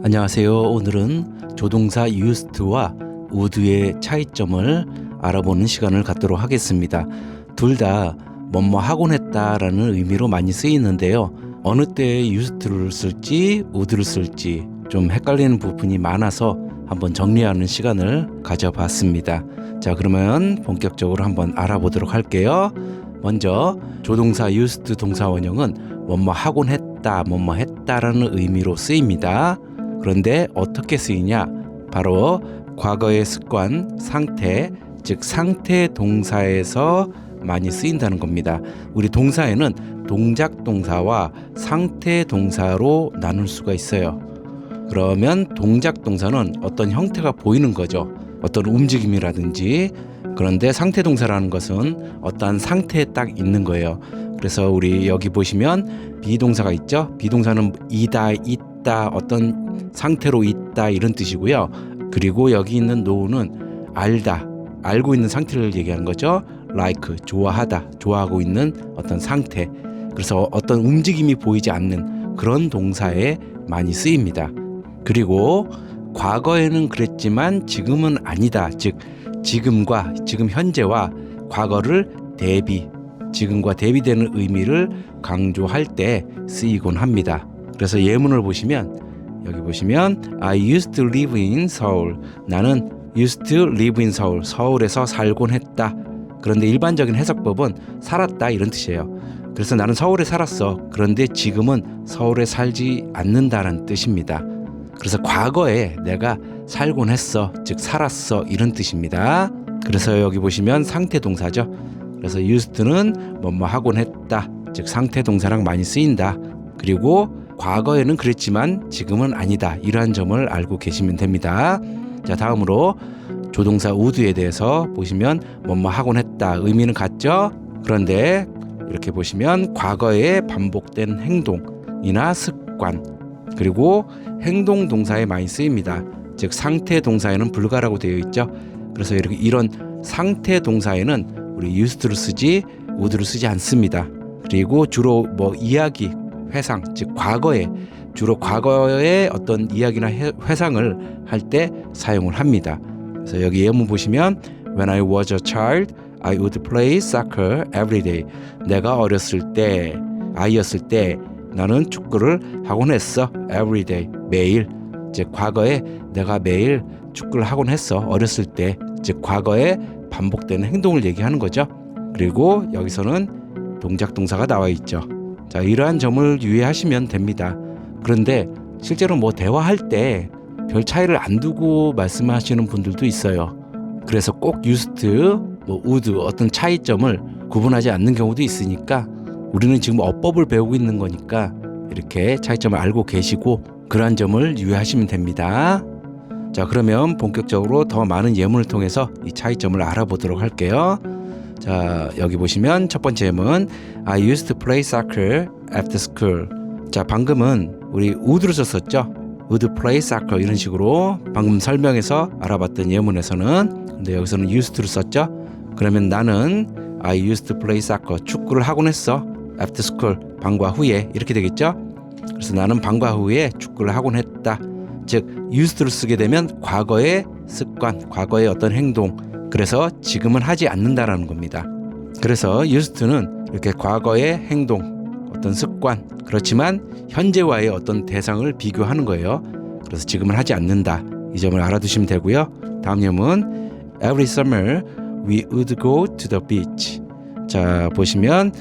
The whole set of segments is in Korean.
안녕하세요. 오늘은 조동사 used와 would의 차이점을 알아보는 시간을 갖도록 하겠습니다. 둘 다 뭐뭐 하곤 했다라는 의미로 많이 쓰이는데요. 어느 때에 used를 쓸지 would를 쓸지 좀 헷갈리는 부분이 많아서 한번 정리하는 시간을 가져봤습니다. 자, 그러면 본격적으로 한번 알아보도록 할게요. 먼저 조동사 used 동사 원형은 뭐뭐 하곤 했다, 뭐뭐 했다라는 의미로 쓰입니다. 그런데 어떻게 쓰이냐? 바로 과거의 습관, 상태, 즉 상태 동사에서 많이 쓰인다는 겁니다. 우리 동사에는 동작 동사와 상태 동사로 나눌 수가 있어요. 그러면 동작 동사는 어떤 형태가 보이는 거죠. 어떤 움직임이라든지. 그런데 상태 동사라는 것은 어떠한 상태에 딱 있는 거예요. 그래서 우리 여기 보시면 비동사가 있죠. 비동사는 이다, 있다, 어떤 상태로 있다 이런 뜻이고요. 그리고 여기 있는 know는 알다, 알고 있는 상태를 얘기하는 거죠. like, 좋아하다, 좋아하고 있는 어떤 상태. 그래서 어떤 움직임이 보이지 않는 그런 동사에 많이 쓰입니다. 그리고 과거에는 그랬지만 지금은 아니다. 즉 지금과 지금 현재와 과거를 대비, 지금과 대비되는 의미를 강조할 때 쓰이곤 합니다. 그래서 예문을 보시면 여기 보시면 I used to live in Seoul. 나는 used to live in Seoul. 서울에서 살곤 했다. 그런데 일반적인 해석법은 살았다 이런 뜻이에요. 그래서 나는 서울에 살았어. 그런데 지금은 서울에 살지 않는다는 뜻입니다. 그래서 과거에 내가 살곤 했어, 즉 살았어 이런 뜻입니다. 그래서 여기 보시면 상태 동사죠. 그래서 used는 뭐뭐 하곤 했다, 즉 상태 동사랑 많이 쓰인다. 그리고 과거에는 그랬지만 지금은 아니다, 이러한 점을 알고 계시면 됩니다. 자, 다음으로 조동사 would에 대해서 보시면 뭐뭐 하곤 했다, 의미는 같죠. 그런데 이렇게 보시면 과거에 반복된 행동이나 습관, 그리고 행동 동사에 많이 쓰입니다. 즉 상태 동사에는 불가라고 되어 있죠. 그래서 이런 상태 동사에는 우리 used를 쓰지 would를 쓰지 않습니다. 그리고 주로 이야기, 회상, 즉 과거에, 주로 과거의 어떤 이야기나 회상을 할 때 사용을 합니다. 그래서 여기 예문 보시면 When I was a child, I would play soccer every day. 내가 어렸을 때, 아이였을 때 나는 축구를 하곤 했어. every day, 매일. 즉 과거에 내가 매일 축구를 하곤 했어. 어렸을 때, 즉 과거에 반복되는 행동을 얘기하는 거죠. 그리고 여기서는 동작 동사가 나와 있죠. 자, 이러한 점을 유의하시면 됩니다. 그런데 실제로 대화할 때 별 차이를 안 두고 말씀하시는 분들도 있어요. 그래서 꼭 used, would 어떤 차이점을 구분하지 않는 경우도 있으니까 우리는 지금 어법을 배우고 있는 거니까 이렇게 차이점을 알고 계시고 그러한 점을 유의하시면 됩니다. 자, 그러면 본격적으로 더 많은 예문을 통해서 이 차이점을 알아보도록 할게요. 자, 여기 보시면 첫 번째 예문 I used to play soccer after school. 자, 방금은 우리 would를 썼었죠. would play soccer 이런 식으로 방금 설명해서 알아봤던 예문에서는. 근데 여기서는 used를 썼죠. 그러면 나는 I used to play soccer, 축구를 하곤 했어. after school, 방과 후에 이렇게 되겠죠. 그래서 나는 방과 후에 축구를 하곤 했다. 즉 used를 쓰게 되면 과거의 습관, 과거의 어떤 행동, 그래서 지금은 하지 않는다라는 겁니다. 그래서 used는 이렇게 과거의 행동, 어떤 습관, 그렇지만 현재와의 어떤 대상을 비교하는 거예요. 그래서 지금은 하지 않는다, 이 점을 알아두시면 되고요. 다음 예문 Every summer we would go to the beach. 자, 보시면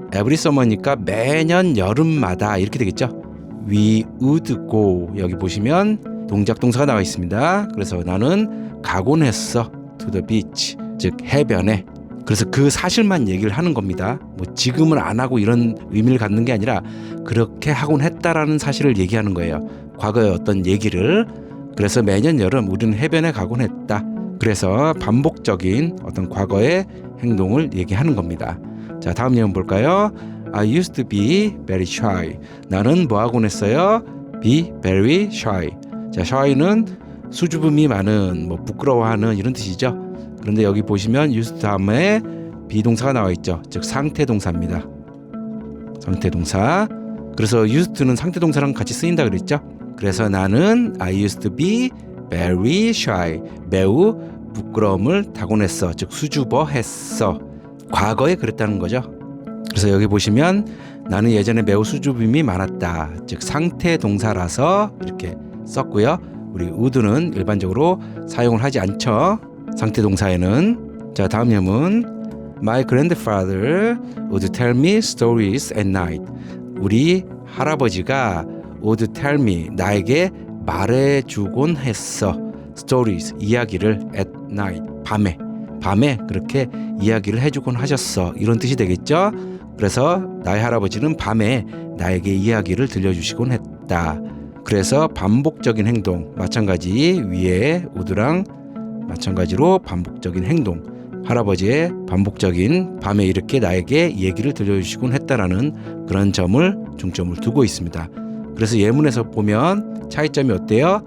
every summer니까 매년 여름마다 이렇게 되겠죠. We would go, 여기 보시면 동작 동사가 나와 있습니다. 그래서 나는 가곤 했어 to the beach, 즉 해변에. 그래서 그 사실만 얘기를 하는 겁니다. 지금은 안 하고 이런 의미를 갖는 게 아니라 그렇게 하곤 했다라는 사실을 얘기하는 거예요. 과거의 어떤 얘기를. 그래서 매년 여름 우리는 해변에 가곤 했다. 그래서 반복적인 어떤 과거의 행동을 얘기하는 겁니다. 자, 다음 예문 볼까요? I used to be very shy. 나는 뭐 하곤 했어요? Be very shy. 자, shy는 수줍음이 많은, 부끄러워하는 이런 뜻이죠. 그런데 여기 보시면 used 다음에 비동사가 나와 있죠. 즉 상태 동사입니다. 상태 동사. 그래서 used는 상태 동사랑 같이 쓰인다 그랬죠. 그래서 나는 I used to be very shy. 매우 부끄러움을 타고냈어. 즉 수줍어했어. 과거에 그랬다는 거죠. 그래서 여기 보시면 나는 예전에 매우 수줍음이 많았다. 즉 상태 동사라서 이렇게 썼고요. 우리 would는 일반적으로 사용을 하지 않죠. 상태 동사에는. 자, 다음 예문. My grandfather would tell me stories at night. 우리 할아버지가 would tell me, 나에게 말해주곤 했어. stories, 이야기를 at night, 밤에 그렇게 이야기를 해주곤 하셨어. 이런 뜻이 되겠죠. 그래서 나의 할아버지는 밤에 나에게 이야기를 들려주시곤 했다. 그래서 반복적인 행동, 마찬가지 위에 would랑 마찬가지로 반복적인 행동, 할아버지의 반복적인 밤에 이렇게 나에게 얘기를 들려주시곤 했다라는 그런 점을 중점을 두고 있습니다. 그래서 예문에서 보면 차이점이 어때요?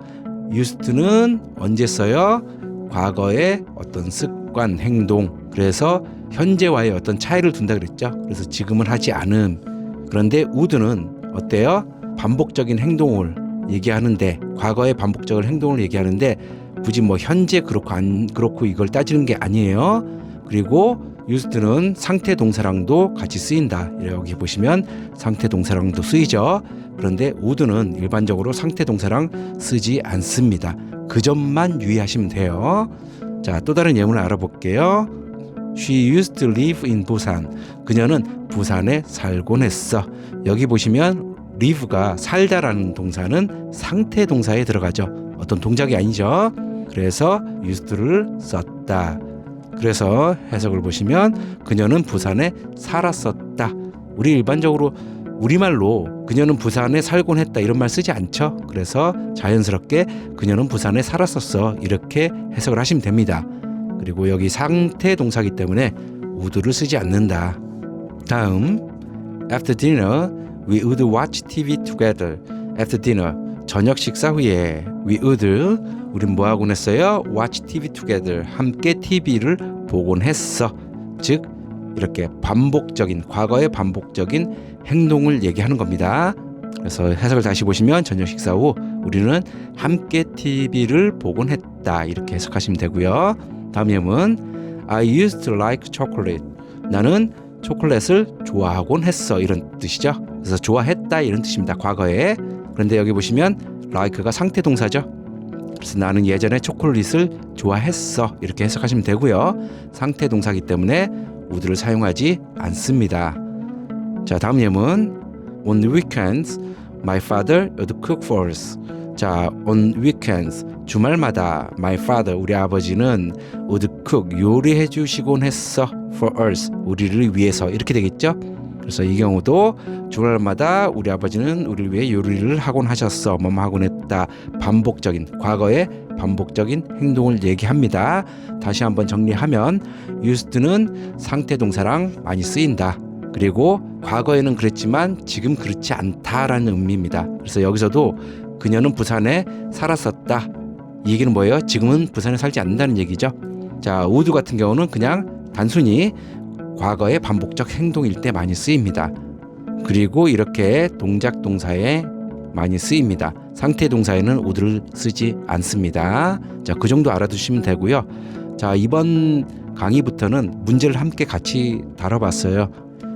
used는 언제 써요? 과거의 어떤 습관, 행동, 그래서 현재와의 어떤 차이를 둔다 그랬죠. 그래서 지금은 하지 않음. 그런데 would는 어때요? 반복적인 행동을 얘기하는데, 과거의 반복적인 행동을 얘기하는데 굳이 뭐 현재 그렇고 안 그렇고 이걸 따지는 게 아니에요. 그리고 used는 상태 동사랑도 같이 쓰인다. 여기 보시면 상태 동사랑도 쓰이죠. 그런데 would는 일반적으로 상태 동사랑 쓰지 않습니다. 그 점만 유의하시면 돼요. 자, 또 다른 예문을 알아볼게요. She used to live in Busan. 그녀는 부산에 살곤 했어. 여기 보시면 live가 살다라는 동사는 상태 동사에 들어가죠. 어떤 동작이 아니죠. 그래서 used를 썼다. 그래서 해석을 보시면 그녀는 부산에 살았었다. 우리 일반적으로 우리말로 그녀는 부산에 살곤 했다 이런 말 쓰지 않죠. 그래서 자연스럽게 그녀는 부산에 살았었어 이렇게 해석을 하시면 됩니다. 그리고 여기 상태 동사이기 때문에 would를 쓰지 않는다. 다음, after dinner we would watch TV together. after dinner, 저녁 식사 후에 we would, 우린 뭐 하곤 했어요? watch TV together, 함께 TV를 보곤 했어. 즉 이렇게 반복적인, 과거의 반복적인 행동을 얘기하는 겁니다. 그래서 해석을 다시 보시면 저녁 식사 후 우리는 함께 TV를 보곤 했다 이렇게 해석하시면 되고요. 다음 예문, I used to like chocolate. 나는 초콜릿을 좋아하곤 했어 이런 뜻이죠. 그래서 좋아했다 이런 뜻입니다. 과거에. 그런데 여기 보시면 like가 상태 동사죠. 그래서 나는 예전에 초콜릿을 좋아했어 이렇게 해석하시면 되고요. 상태 동사이기 때문에 would를 사용하지 않습니다. 자, 다음 예문, on weekends my father would cook for us. 자, on weekends, 주말마다 my father, 우리 아버지는 would cook, 요리해 주시곤 했어 for us, 우리를 위해서 이렇게 되겠죠. 그래서 이 경우도 주말마다 우리 아버지는 우리를 위해 요리를 하곤 하셨어, 뭐뭐 하곤 했다. 반복적인, 과거의 반복적인 행동을 얘기합니다. 다시 한번 정리하면 used는 상태 동사랑 많이 쓰인다. 그리고 과거에는 그랬지만 지금 그렇지 않다라는 의미입니다. 그래서 여기서도 그녀는 부산에 살았었다. 이 얘기는 뭐예요? 지금은 부산에 살지 않는다는 얘기죠. 자, would 같은 경우는 그냥 단순히 과거의 반복적 행동일 때 많이 쓰입니다. 그리고 이렇게 동작 동사에 많이 쓰입니다. 상태 동사에는 would를 쓰지 않습니다. 자, 그 정도 알아두시면 되고요. 자, 이번 강의부터는 문제를 함께 같이 다뤄봤어요.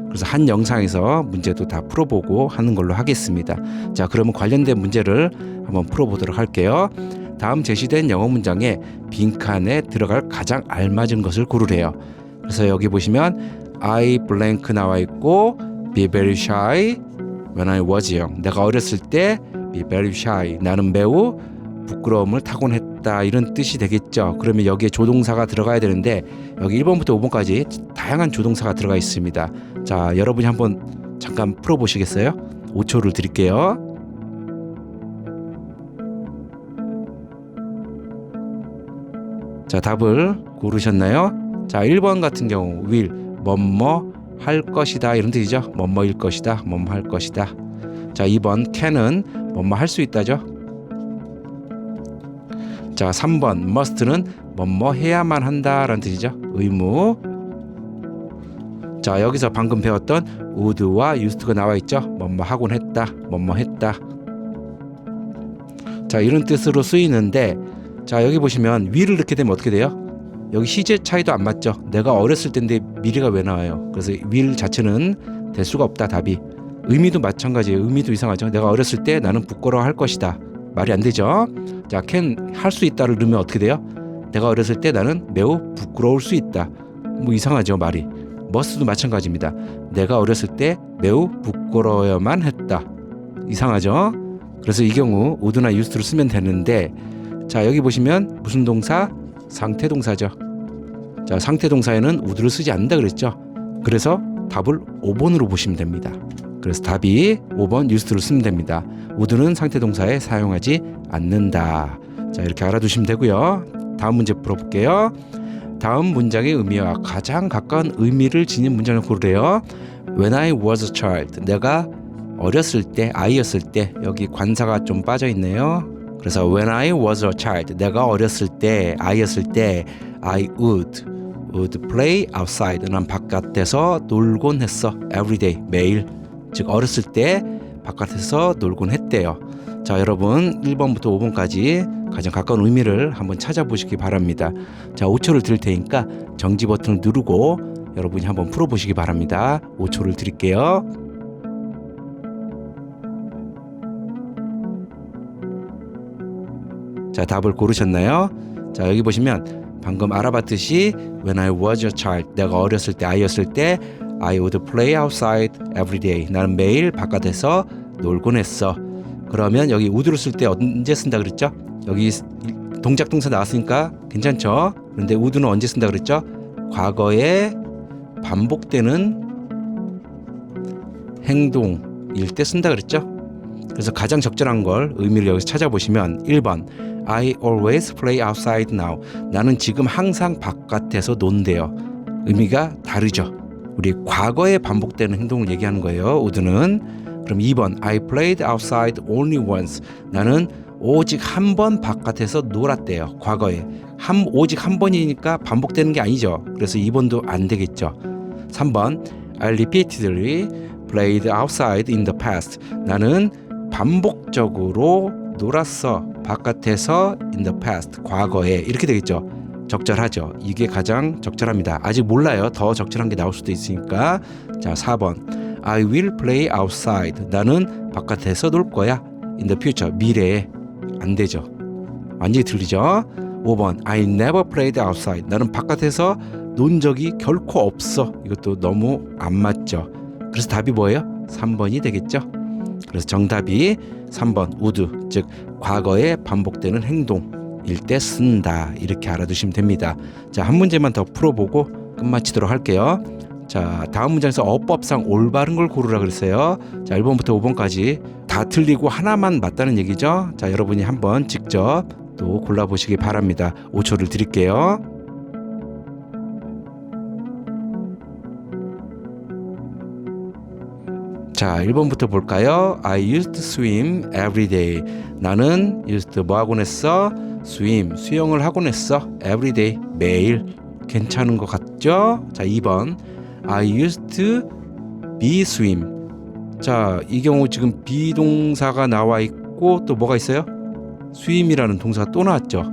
그래서 한 영상에서 문제도 다 풀어보고 하는 걸로 하겠습니다. 자, 그러면 관련된 문제를 한번 풀어보도록 할게요. 다음 제시된 영어 문장에 빈칸에 들어갈 가장 알맞은 것을 고르래요. 그래서 여기 보시면 I blank 나와 있고 be very shy when I was young. 내가 어렸을 때 be very shy. 나는 매우 부끄러움을 타곤했다 이런 뜻이 되겠죠. 그러면 여기에 조동사가 들어가야 되는데 여기 1번부터 5번까지 다양한 조동사가 들어가 있습니다. 자, 여러분이 한번 잠깐 풀어보시겠어요? 5초를 드릴게요. 자, 답을 고르셨나요? 자, 1번 같은 경우 will, 뭐뭐 할 것이다 이런 뜻이죠. 뭐뭐일 것이다, 뭐뭐 할 것이다. 자, 2번 can은 뭐뭐 할 수 있다죠. 자, 3번 must는 뭐뭐 해야만 한다라는 뜻이죠. 의무. 자, 여기서 방금 배웠던 would와 used가 나와 있죠. 뭐뭐 하곤 했다, 뭐뭐 했다. 자, 이런 뜻으로 쓰이는데, 자, 여기 보시면 will을 넣게 되면 어떻게 돼요? 여기 시제 차이도 안 맞죠? 내가 어렸을 때인데 미래가 왜 나와요? 그래서 will 자체는 될 수가 없다. 답이. 의미도 마찬가지예요. 의미도 이상하죠? 내가 어렸을 때 나는 부끄러워할 것이다. 말이 안 되죠? 자, can 할 수 있다를 넣으면 어떻게 돼요? 내가 어렸을 때 나는 매우 부끄러울 수 있다. 뭐 이상하죠, 말이. must도 마찬가지입니다. 내가 어렸을 때 매우 부끄러워야만 했다. 이상하죠? 그래서 이 경우 would나 used를 쓰면 되는데, 자, 여기 보시면 무슨 동사? 상태 동사죠. 자, 상태 동사에는 would를 쓰지 않는다 그랬죠. 그래서 답을 5번으로 보시면 됩니다. 그래서 답이 5번 used를 쓰면 됩니다. would는 상태 동사에 사용하지 않는다. 자, 이렇게 알아두시면 되고요. 다음 문제 풀어볼게요. 다음 문장의 의미와 가장 가까운 의미를 지닌 문장을 고르래요. When I was a child, 내가 어렸을 때, 아이였을 때. 여기 관사가 좀 빠져 있네요. 그래서 when I was a child, 내가 어렸을 때, 아이였을 때, I would play outside. 난 바깥에서 놀곤 했어. Every day, 매일. 즉 어렸을 때 바깥에서 놀곤 했대요. 자, 여러분 1번부터 5번까지 가장 가까운 의미를 한번 찾아보시기 바랍니다. 자, 5초를 드릴 테니까 정지 버튼을 누르고 여러분이 한번 풀어보시기 바랍니다. 5초를 드릴게요. 자, 답을 고르셨나요? 자, 여기 보시면 방금 알아봤듯이 when I was a child, 내가 어렸을 때, 아이였을 때 I would play outside every day. 나는 매일 바깥에서 놀곤 했어. 그러면 여기 would를 쓸 때 언제 쓴다 그랬죠? 여기 동작 동사 나왔으니까 괜찮죠? 그런데 would는 언제 쓴다 그랬죠? 과거에 반복되는 행동일 때 쓴다 그랬죠? 그래서 가장 적절한 걸 의미를 여기서 찾아보시면 1번 I always play outside now. 나는 지금 항상 바깥에서 논대요. 의미가 다르죠. 우리 과거에 반복되는 행동을 얘기하는 거예요. would는. 그럼 2번 I played outside only once. 나는 오직 한 번 바깥에서 놀았대요. 과거에. 오직 한 번이니까 반복되는 게 아니죠. 그래서 2번도 안 되겠죠. 3번 I repeatedly played outside in the past. 나는 반복적으로 놀았어. 바깥에서 in the past. 과거에. 이렇게 되겠죠. 적절하죠. 이게 가장 적절합니다. 아직 몰라요. 더 적절한 게 나올 수도 있으니까. 자, 4번 I will play outside. 나는 바깥에서 놀 거야. in the future. 미래에. 안 되죠. 완전히 틀리죠. 5번 I never played outside. 나는 바깥에서 논 적이 결코 없어. 이것도 너무 안 맞죠. 그래서 답이 뭐예요? 3번이 되겠죠. 그래서 정답이 3번 would, 즉 과거에 반복되는 행동일 때 쓴다. 이렇게 알아두시면 됩니다. 자, 한 문제만 더 풀어보고 끝마치도록 할게요. 자, 다음 문장에서 어법상 올바른 걸 고르라 그랬어요. 자, 1번부터 5번까지 다 틀리고 하나만 맞다는 얘기죠. 자, 여러분이 한번 직접 또 골라보시기 바랍니다. 5초를 드릴게요. 자, 1번부터 볼까요? I used to swim every day. 나는 used 뭐 하곤 했어? swim, 수영을 하곤 했어. every day, 매일. 괜찮은 것 같죠? 자, 2번 I used to be swim. 자, 이 경우 지금 비동사가 나와 있고 또 뭐가 있어요? swim이라는 동사가 또 나왔죠.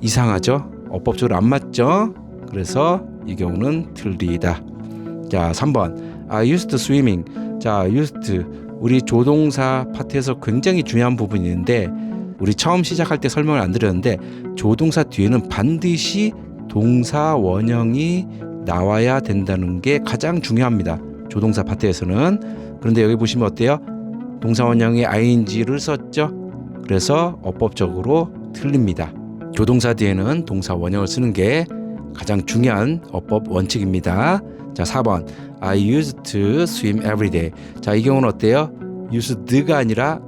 이상하죠? 어법적으로 안 맞죠? 그래서 이 경우는 틀리다. 자, 3번 I used to swimming. 자, used 우리 조동사 파트에서 굉장히 중요한 부분이 있는데 우리 처음 시작할 때 설명을 안 드렸는데 조동사 뒤에는 반드시 동사 원형이 나와야 된다는 게 가장 중요합니다. 조동사 파트에서는. 그런데 여기 보시면 어때요? 동사 원형에 ing를 썼죠. 그래서 어법적으로 틀립니다. 조동사 뒤에는 동사 원형을 쓰는 게 가장 중요한 어법 원칙입니다. 자, 4번 I used to swim every day. 자, 이 경우는 어때요? used가 아니라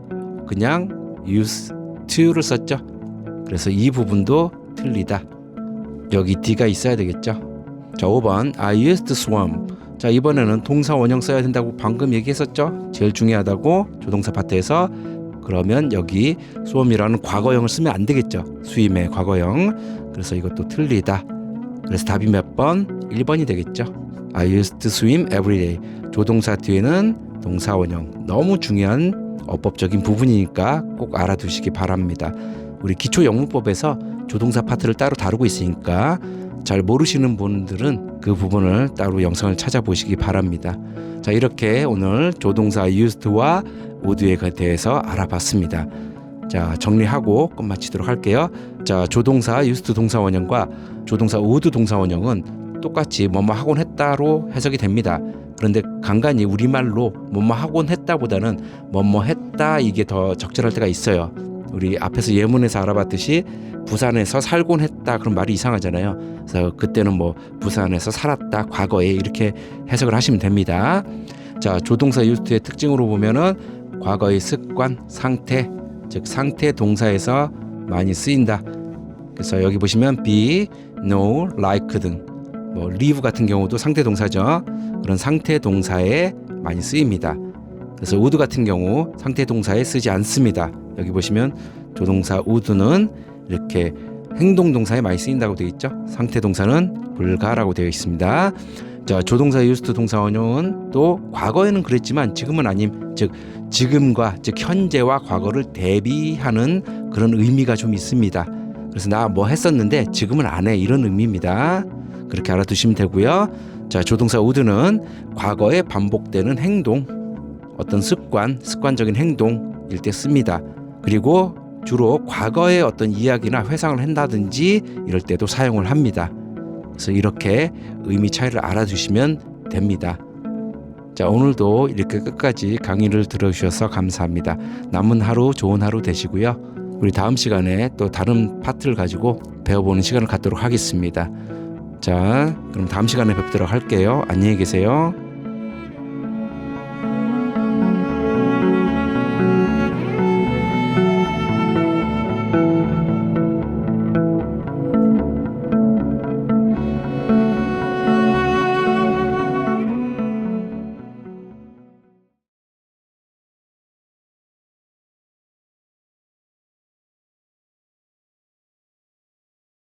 그냥 used to를 썼죠. 그래서 이 부분도 틀리다. 여기 D가 있어야 되겠죠. 자, 5번 I used to swim. 자, 이번에는 동사 원형 써야 된다고 방금 얘기했었죠. 제일 중요하다고 조동사 파트에서. 그러면 여기 swim이라는 과거형을 쓰면 안 되겠죠. swim의 과거형. 그래서 이것도 틀리다. 그래서 답이 몇 번? 1번이 되겠죠. I used to swim every day. 조동사 뒤에는 동사 원형. 너무 중요한 어법적인 부분이니까 꼭 알아두시기 바랍니다. 우리 기초영문법에서 조동사 파트를 따로 다루고 있으니까 잘 모르시는 분들은 그 부분을 따로 영상을 찾아보시기 바랍니다. 자, 이렇게 오늘 조동사 used와 would에 대해서 알아봤습니다. 자, 정리하고 끝마치도록 할게요. 자, 조동사 used 동사원형과 조동사 would 동사원형은 똑같이 뭐뭐 하곤 했다로 해석이 됩니다. 그런데 간간히 우리말로 뭐뭐 하곤 했다보다는 뭐뭐 했다 이게 더 적절할 때가 있어요. 우리 앞에서 예문에서 알아봤듯이 부산에서 살곤 했다 그런 말이 이상하잖아요. 그래서 그때는 뭐 부산에서 살았다 과거에 이렇게 해석을 하시면 됩니다. 자, 조동사 used의 특징으로 보면은 과거의 습관, 상태, 즉 상태 동사에서 많이 쓰인다. 그래서 여기 보시면 be, know, like 등 뭐 live 같은 경우도 상태 동사죠. 그런 상태 동사에 많이 쓰입니다. 그래서 would 같은 경우 상태 동사에 쓰지 않습니다. 여기 보시면 조동사 would는 이렇게 행동 동사에 많이 쓰인다고 되어 있죠. 상태 동사는 불가라고 되어 있습니다. 자, 조동사 used 동사원형은 또 과거에는 그랬지만 지금은 아님, 즉 지금과 즉 현재와 과거를 대비하는 그런 의미가 좀 있습니다. 그래서 나 뭐 했었는데 지금은 안 해 이런 의미입니다. 그렇게 알아두시면 되고요. 자, 조동사 would는 과거에 반복되는 행동, 어떤 습관적인 행동일 때 씁니다. 그리고 주로 과거의 어떤 이야기나 회상을 한다든지 이럴 때도 사용을 합니다. 그래서 이렇게 의미 차이를 알아두시면 됩니다. 자, 오늘도 이렇게 끝까지 강의를 들어주셔서 감사합니다. 남은 하루 좋은 하루 되시고요. 우리 다음 시간에 또 다른 파트를 가지고 배워보는 시간을 갖도록 하겠습니다. 자, 그럼 다음 시간에 뵙도록 할게요. 안녕히 계세요.